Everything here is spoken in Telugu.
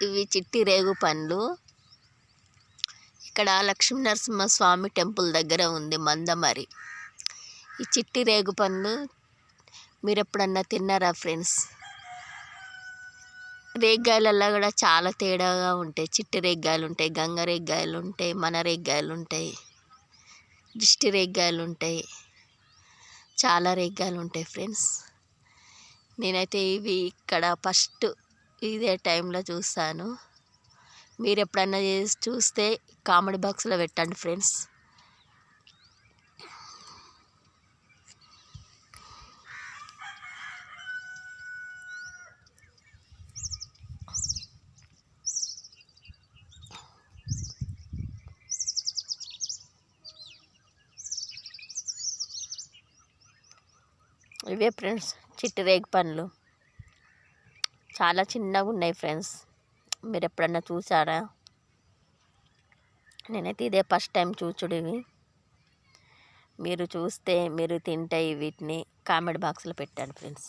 ఇవి చిట్టి రేగు పండ్లు. ఇక్కడ లక్ష్మీనరసింహస్వామి టెంపుల్ దగ్గర ఉంది మందమరి. ఈ చిట్టి రేగు పండ్లు మీరు ఎప్పుడన్నా తిన్నారా ఫ్రెండ్స్? రేగ్గాయలల్లో కూడా చాలా తేడాగా ఉంటాయి. చిట్టి రేగ్గాయలు ఉంటాయి, గంగ రేగ్గాయలు ఉంటాయి, మన రేగ్గాయలు ఉంటాయి, దిష్టి రేగ్గాయలు ఉంటాయి, చాలా రేగ్గాయలు ఉంటాయి ఫ్రెండ్స్. నేనైతే ఇవి ఇక్కడ ఫస్ట్ ఇదే టైంలో చూస్తాను. మీరు ఎప్పుడన్నా చూస్తే కామెంట్ బాక్స్లో పెట్టండి ఫ్రెండ్స్. ఇవే ఫ్రెండ్స్ చిట్టి రేగు పండ్లు, చాలా చిన్నగా ఉన్నాయి ఫ్రెండ్స్. మీరు ఎప్పుడన్నా చూసారా? నేనైతే ఇదే ఫస్ట్ టైం చూచుడు. ఇవి మీరు చూస్తే మీరు తింటే వీటిని కామెంట్ బాక్స్లో పెట్టండి ఫ్రెండ్స్.